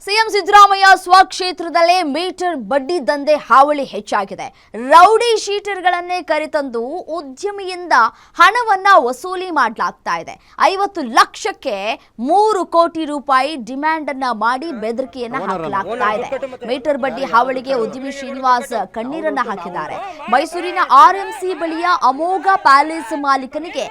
CM Siddaramaiah ಸ್ವಕ್ಷೇತ್ರದಲ್ಲೇ metre ಬಡ್ಡಿ ದಂಧೆ ಹಾವಳಿ ಹೆಚ್ಚಾಗಿದೆ. ರೌಡಿ ಶೀಟರ್ಗಳನ್ನೇ ಕರೆತಂದು ಉದ್ಯಮಿಯಿಂದ ಹಣವನ್ನ ವಸೂಲಿ ಮಾಡಲಾಗ್ತಾ ಇದೆ. 50 ಲಕ್ಷಕ್ಕೆ 3 ಕೋಟಿ ರೂಪಾಯಿ ಡಿಮ್ಯಾಂಡ್ ಅನ್ನ ಮಾಡಿ ಬೆದರಿಕೆಯನ್ನ ಹಾಕಲಾಗ್ತಾ ಇದೆ. ಮೀಟರ್ ಬಡ್ಡಿ ಹಾವಳಿಗೆ ಉದ್ಯಮಿ ಶ್ರೀನಿವಾಸ್ ಕಣ್ಣೀರನ್ನ ಹಾಕಿದ್ದಾರೆ. ಮೈಸೂರಿನ ಆರ್ಎಂಸಿ ಬಳಿಯ ಅಮೋಘ ಪ್ಯಾಲೇಸ್ ಮಾಲೀಕನಿಗೆ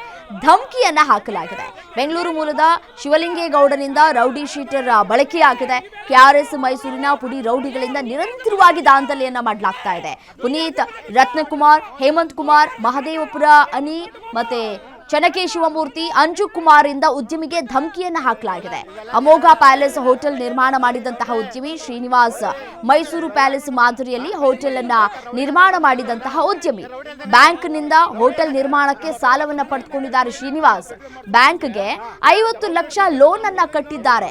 ಧಮಕಿಯನ್ನ ಹಾಕಲಾಗಿದೆ. ಬೆಂಗಳೂರು ಮೂಲದ ಶಿವಲಿಂಗೇಗೌಡನಿಂದ ರೌಡಿ ಶೀಟರ್ ಬಳಕೆಯಾಗಿದೆ. ಕೆಆರ್ಎಸ್ ಮೈಸೂರಿನ ಪುಡಿ ರೌಡಿಗಳಿಂದ ನಿರಂತರವಾಗಿ ದಾಂಧಲೆಯನ್ನ ಮಾಡಲಾಗ್ತಾ ಇದೆ. ಪುನೀತ್, ರತ್ನಕುಮಾರ್, ಹೇಮಂತ್ ಕುಮಾರ್, ಮಹದೇವಪುರ ಅನಿ ಮತ್ತೆ ಚನ್ನಕೇಶವಮೂರ್ತಿ, ಅಂಜು ಕುಮಾರ್ ಇಂದ ಉದ್ಯಮಿಗೆ ಧಮಕಿಯನ್ನ ಹಾಕಲಾಗಿದೆ. ಅಮೋಘ ಪ್ಯಾಲೇಸ್ ಹೋಟೆಲ್ ನಿರ್ಮಾಣ ಮಾಡಿದಂತಹ ಉದ್ಯಮಿ ಶ್ರೀನಿವಾಸ್ ಮೈಸೂರು ಪ್ಯಾಲೇಸ್ ಮಾದರಿಯಲ್ಲಿ ಹೋಟೆಲ್ ಅನ್ನ ನಿರ್ಮಾಣ ಮಾಡಿದಂತಹ ಉದ್ಯಮಿ. ಬ್ಯಾಂಕ್ನಿಂದ ಹೋಟೆಲ್ ನಿರ್ಮಾಣಕ್ಕೆ ಸಾಲವನ್ನ ಪಡೆದುಕೊಂಡಿದ್ದಾರೆ ಶ್ರೀನಿವಾಸ್. ಬ್ಯಾಂಕ್ಗೆ 50 ಲಕ್ಷ ಲೋನ್ ಅನ್ನ ಕಟ್ಟಿದ್ದಾರೆ.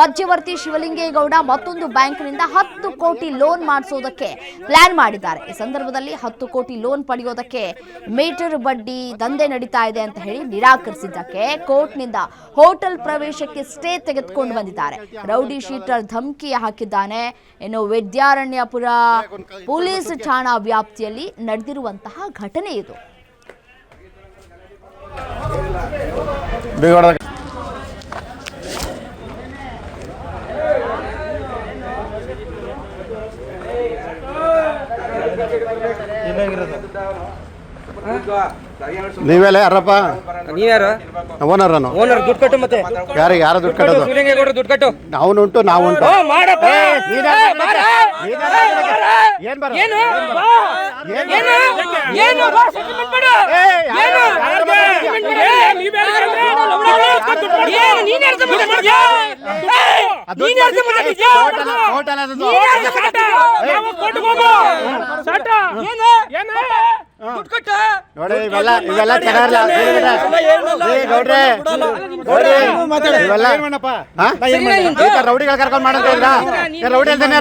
ಮಧ್ಯವರ್ತಿ ಶಿವಲಿಂಗೇಗೌಡ ಮತ್ತೊಂದು ಬ್ಯಾಂಕ್ನಿಂದ 10 ಕೋಟಿ ಲೋನ್ ಮಾಡಿಸೋದಕ್ಕೆ ಪ್ಲಾನ್ ಮಾಡಿದ್ದಾರೆ. ಈ ಸಂದರ್ಭದಲ್ಲಿ 10 ಕೋಟಿ ಲೋನ್ ಪಡೆಯೋದಕ್ಕೆ ಮೀಟರ್ ಬಡ್ಡಿ ದಂಧೆ ನಡೀತಾ ಇದೆ ಅಂತ ಹೇಳಿ ನಿರಾಕರಿಸಿದ್ದಕ್ಕೆ ಕೋರ್ಟ್ನಿಂದ ಹೋಟೆಲ್ ಪ್ರವೇಶಕ್ಕೆ ಸ್ಟೇ ತೆಗೆದುಕೊಂಡು ಬಂದಿದ್ದಾರೆ. ರೌಡಿ ಶೀಟರ್ ಧಮಕಿ ಹಾಕಿದ್ದಾನೆ. ಇನ್ನು ವಿದ್ಯಾರಣ್ಯಪುರ ಪೊಲೀಸ್ ಠಾಣಾ ವ್ಯಾಪ್ತಿಯಲ್ಲಿ ನಡೆದಿರುವಂತಹ ಘಟನೆ ಇದು. ನೀವೆಲ್ಲ ಯಾರಪ್ಪ? ನೀವ್ಯಾರು? ಓನರ್ ಓನರ್ ದುಡ್ಡು ಕಟ್ಟು. ಮತ್ತೆ ಯಾರಿಗೆ ಯಾರು ದುಡ್ಡು ಕಟ್ಟೋದು? ಶಿವಲಿಂಗೇಗೌಡ ದುಡ್ಡು ಕಟ್ಟು. ಅವನುಂಟು ನಾವುಂಟು. ಮಾಡಪ್ಪ. ನೋಡಿ ಇವೆಲ್ಲ ಚೆನ್ನಾಗಿಲ್ಲ. ರೌಡಿಗಳು ಕರ್ಕೊಂಡು ಮಾಡೋದಿಲ್ಲ. ರೌಡಿ ಅಂತಾನೆ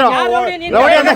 ರೌಡಿ ಅಂತ